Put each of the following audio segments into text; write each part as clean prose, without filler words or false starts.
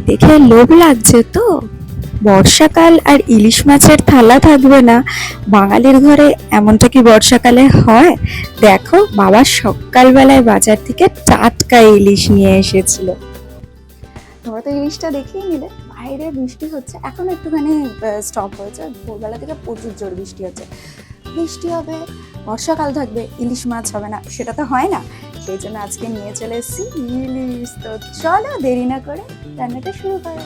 দেখে লোভ লাগছে তো? বর্ষাকাল আর ইলিশ মাছের থালা থাকবে না বাঙালির ঘরে, এমনটা কি বর্ষাকালে হয়? দেখো, বাবা সকালবেলায় বাজার থেকে টাটকা ইলিশ নিয়ে এসেছিল। তোমরা তো ইলিশটা দেখেই নিলে। বাইরে বৃষ্টি হচ্ছে, এখন একটুখানি স্টপ হয়েছে। ভোরবেলা থেকে প্রচুর জোর বৃষ্টি হচ্ছে। বৃষ্টি হবে, বর্ষাকাল থাকবে, ইলিশ মাছ হবে না, সেটা তো হয় না। সেই জন্য আজকে নিয়ে চলে এসেছি ইলিশ। তো চলো দেরি না করে রান্নাটা শুরু করো।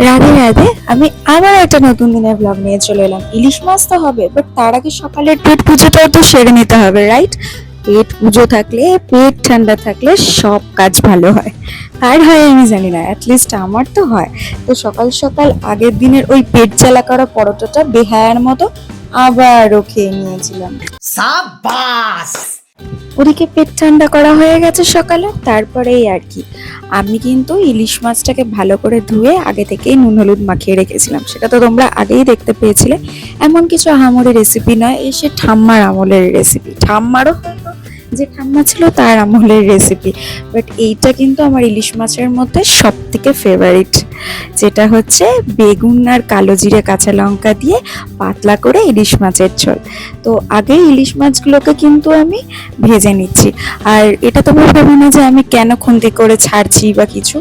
রাধে রাধে, আমি আবার একটা নতুন দিনের ব্লগ নিয়ে চলে এলাম। ইলিশ মাছ তো হবে, বাট তার আগে সকালের পেট পুজোটাও তো সেরে নিতে হবে, রাইট? পেট পুজো থাকলে, পেট ঠান্ডা থাকলে সব কাজ ভালো হয়। কার হয় আমি জানি না, অ্যাটলিস্ট আমার তো হয়। তো সকাল সকাল আগের দিনের ওই পেট জ্বালা করা পরোটাটা বেহায়ার মতো আবারও খেয়ে নিয়েছিলাম। সাবাস! ওদিকে পেট ঠান্ডা করা হয়ে গেছে সকালে, তারপরেই আর কি আমি কিন্তু ইলিশ মাছটাকে ভালো করে ধুয়ে আগে থেকেই নুন হলুদ মাখিয়ে রেখেছিলাম। সেটা তো তোমরা আগেই দেখতে পেয়েছিলে। এমন কিছু আহামরি রেসিপি নয়, এসে ঠাম্মার আমলের রেসিপি। ঠাম্মারও হয়তো যে ঠাম্মা ছিল তার আমলের রেসিপি, বাট এইটা কিন্তু আমার ইলিশ মাছের মধ্যে সব থেকে ফেভারিট, যেটা হচ্ছে বেগুন আর কালো জিরে কাঁচা লঙ্কা দিয়ে পাতলা করে ইলিশ মাছের ঝোল। তো আগে ইলিশ মাছগুলোকে কিন্তু আমি ভেজে নিচ্ছি। আর এটা তোমরা ভেবো না যে আমি কেন খুন্তি করে ছাড়ছি বা কিছু,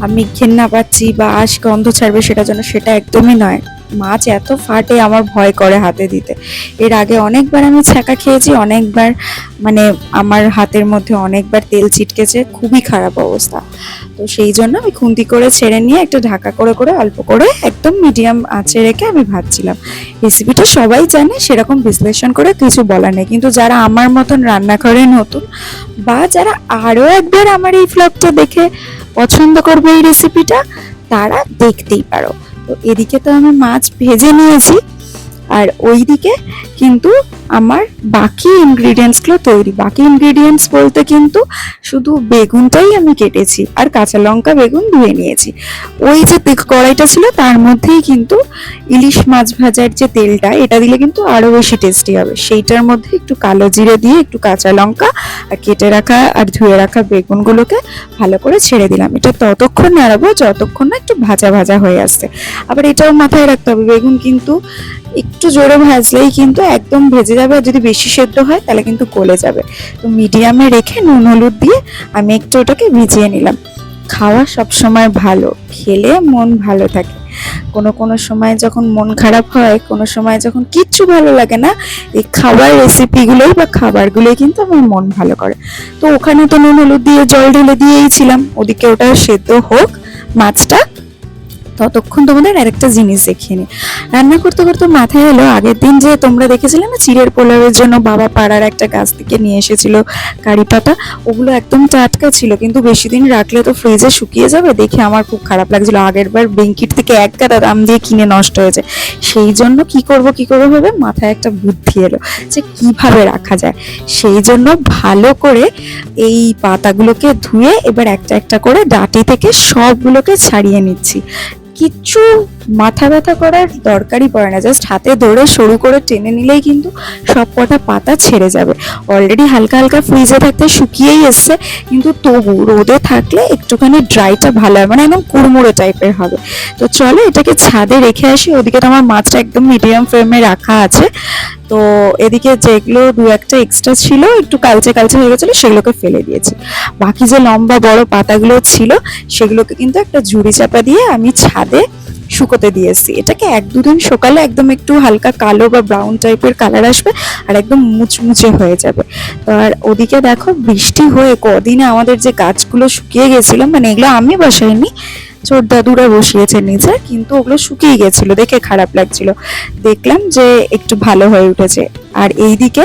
আমি ঘেন্না পাচ্ছি বা আঁশ গন্ধ ছাড়বে সেটার জন্য, সেটা একদমই নয়। মাছ এত ফাটে, আমার ভয় করে হাতে দিতে। এর আগে অনেকবার আমি ছ্যাঁকা খেয়েছি, অনেকবার মানে আমার হাতের মধ্যে অনেকবার তেল ছিটকেছে, খুবই খারাপ অবস্থা। তো সেই জন্য আমি খুন্তি করে ছেড়ে নিয়ে একটা ঢাকা করে করে অল্প করে একদম মিডিয়াম আঁচে রেখে আমি ভাজছিলাম। রেসিপিটা সবাই জানে, সেরকম বিশ্লেষণ করে কিছু বলার নেই। কিন্তু যারা আমার মতন রান্নাঘরে নতুন, বা যারা আরও একবার আমার এই ব্লগটা দেখে পছন্দ করবে এই রেসিপিটা, তারা দেখতেই পারো। তো এদিকে তো আমি মাছ ভেজে নিয়েছি, আর ওইদিকে কিন্তু আমার বাকি ইনগ্রিডিয়েন্টসগুলো তৈরি। বাকি ইনগ্রিডিয়েন্টস বলতে কিন্তু শুধু বেগুনটাই আমি কেটেছি আর কাঁচা লঙ্কা বেগুন ধুয়ে নিয়েছি। ওই যে কড়াইটা ছিল তার মধ্যেই কিন্তু ইলিশ মাছ ভাজার যে তেলটা, এটা দিলে কিন্তু আরো বেশি টেস্টি হবে। সেইটার মধ্যে একটু কালো জিরে দিয়ে একটু কাঁচা লঙ্কা আর কেটে রাখা আর ধুয়ে রাখা বেগুনগুলোকে ভালো করে ছেড়ে দিলাম। এটা ততক্ষণ নাড়াবো যতক্ষণ না একটু ভাজা ভাজা হয়ে আসছে। আবার এটাও মাথায় রাখতে হবে, বেগুন কিন্তু একটু জোরে ভাজলেই কিন্তু একদম ভেজে যাবে, আর যদি বেশি সেদ্ধ হয় তাহলে কিন্তু গলে যাবে। তো মিডিয়ামে রেখে নুন হলুদ দিয়ে আমি একটু ওটাকে ভিজিয়ে নিলাম। খাওয়া সবসময় ভালো, খেলে মন ভালো থাকে। কোনো সময় যখন মন খারাপ হয়, কোনো সময় যখন কিচ্ছু ভালো লাগে না, এই খাবার রেসিপিগুলোই বা খাবারগুলোই কিন্তু আমার মন ভালো করে। তো ওখানে তো নুন হলুদ দিয়ে জল ঢেলে দিয়েইছিলাম, ওদিকে ওটা সেদ্ধ হোক মাছটা, ততক্ষণ তোমাদের আরেকটা জিনিস দেখিয়ে নি। রান্না করতে করতে মাথায় এলো, আগের দিন যে তোমরা দেখেছিলে না চিড়ের পোলাওয়ের জন্য বাবা পাড়ার একটা গাছ থেকে নিয়ে এসেছিল কারি পাতা, ওগুলো একদম টাটকা ছিল, কিন্তু বেশি দিন রাখলে তো ফ্রিজে শুকিয়ে যাবে। দেখে আমার খুব খারাপ লাগছিল। আগের বার ব্লিঙ্কিট থেকে এক গাদা দাম দিয়ে কিনে নষ্ট হয়েছে। সেই জন্য কি করব ভেবে মাথায় একটা বুদ্ধি এলো যে কিভাবে রাখা যায়। সেই জন্য ভালো করে এই পাতাগুলোকে ধুয়ে এবার একটা একটা করে ডাঁটি থেকে সবগুলোকে ছাড়িয়ে নিচ্ছি। কিচ্ছু মাথা ব্যথা করার দরকারই পড়ে না, জাস্ট হাতে ধরে সরু করে টেনে নিলেই কিন্তু সব কটা পাতা ছেড়ে যাবে। অলরেডি হালকা হালকা ফ্রিজে থাকতে শুকিয়েই এসছে, কিন্তু তবু রোদে থাকলে একটুখানি ড্রাইটা ভালো হয়, মানে একদম কুড়মুড়ো টাইপের হবে। তো চলো এটাকে ছাদে রেখে আসি। ওদিকে তো আমার মাছটা একদম মিডিয়াম ফ্লেমে রাখা আছে। তো এদিকে যেগুলো দু একটা এক্সট্রা ছিল, একটু কালচে কালচে হয়ে গেছিলো, সেগুলোকে ফেলে দিয়েছি। বাকি যে লম্বা বড় পাতাগুলো ছিল সেগুলোকে কিন্তু একটা ঝুড়ি চাপা দিয়ে আমি ছাদে শুকোতে দিয়েছি। এটাকে এক দুদিন শুকালে একদম একটু হালকা কালো বা ব্রাউন টাইপের কালার আসবে, আর একদম মুচমুচে হয়ে যাবে। তো আর ওদিকে দেখো বৃষ্টি হয়ে কদিনে আমাদের যে গাছগুলো শুকিয়ে গেছিল, মানে এগুলো আমি বসাইনি, ছোট দাদুরা বসিয়েছে নিচে, কিন্তু ওগুলো শুকিয়ে গেছিল, দেখে খারাপ লাগছিল। দেখলাম যে একটু ভালো হয়ে উঠেছে। আর এইদিকে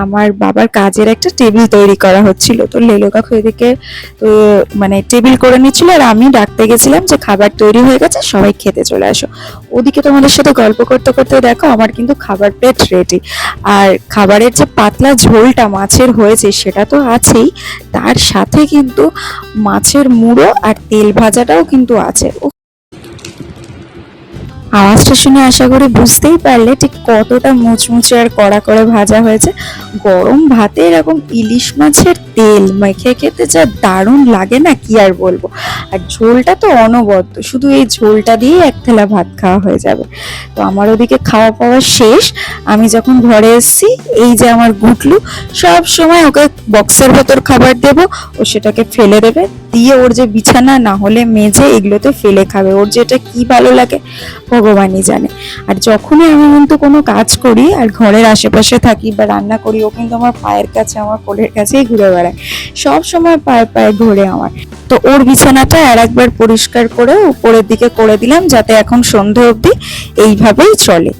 আমার বাবার কাজের একটা টেবিল তৈরি করা হচ্ছিল। তো লেলো কাকু এদিকে তো মানে টেবিল করে নিচ্ছিল, আর আমি ডাকতে গেছিলাম যে খাবার তৈরি হয়ে গেছে, সবাই খেতে চলে আসো। ওদিকে তোমাদের সাথে গল্প করতে করতে দেখো আমার কিন্তু খাবার প্লেট রেডি। আর খাবারের যে পাতলা ঝোলটা মাছের হয়েছে সেটা তো আছেই, তার সাথে কিন্তু মাছের মুড়ো আর তেল ভাজাটাও কিন্তু আছে। আওয়াজটা শুনে আশা করি বুঝতেই পারলে ঠিক কতটা মুচমুচে আর কড়া করে ভাজা হয়েছে। গরম ভাতে এরকম ইলিশ মাছের তেল মেখে খেতে যা দারুণ লাগে না, কি আর বলবো। আর ঝোলটা তো অনবদ্য, শুধু এই ঝোলটা দিয়েই এক থালা ভাত খাওয়া হয়ে যাবে। তো আমার ওদিকে খাওয়া পাওয়া শেষ। আমি যখন ঘরে এসেছি, এই যে আমার গুটলু, সব সময় ওকে বক্সের ভেতর খাবার দেব, ও সেটাকে ফেলে দেবে, দিয়ে ওর যে বিছানা না হলে মেঝে এগুলোতে ফেলে খাবে। ওর যেটা কি ভালো লাগে ভগবানই জানে। আর যখনই আমি কিন্তু কোনো কাজ করি আর ঘরের আশেপাশে থাকি বা রান্না করি, ও কিন্তু আমার পায়ের কাছে, আমার কোলের কাছেই ঘুরে বেড়ায়, সব সময় পায়ে পায়ে ঘুরে আমার। তো ওর বিছানাটা আর একবার পরিষ্কার করে উপরের দিকে করে দিলাম, যাতে এখন সন্ধে অবধি এইভাবেই চলে।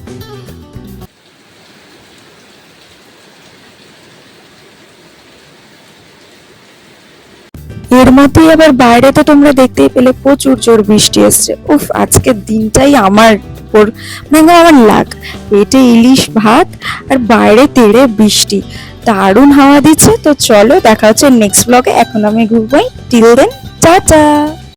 এর মধ্যেই আবার বাইরে তো তোমরা দেখতেই পেলে প্রচুর জোর বৃষ্টি এসছে। উফ, আজকের দিনটাই আমার উপর মানে আমার লাগ, পেটে ইলিশ ভাত আর বাইরে তেড়ে বৃষ্টি, দারুণ হাওয়া দিচ্ছে। তো চলো দেখা হচ্ছে নেক্সট ব্লগে। এখন আমি ঘুরবাই, টিল দেন টাটা।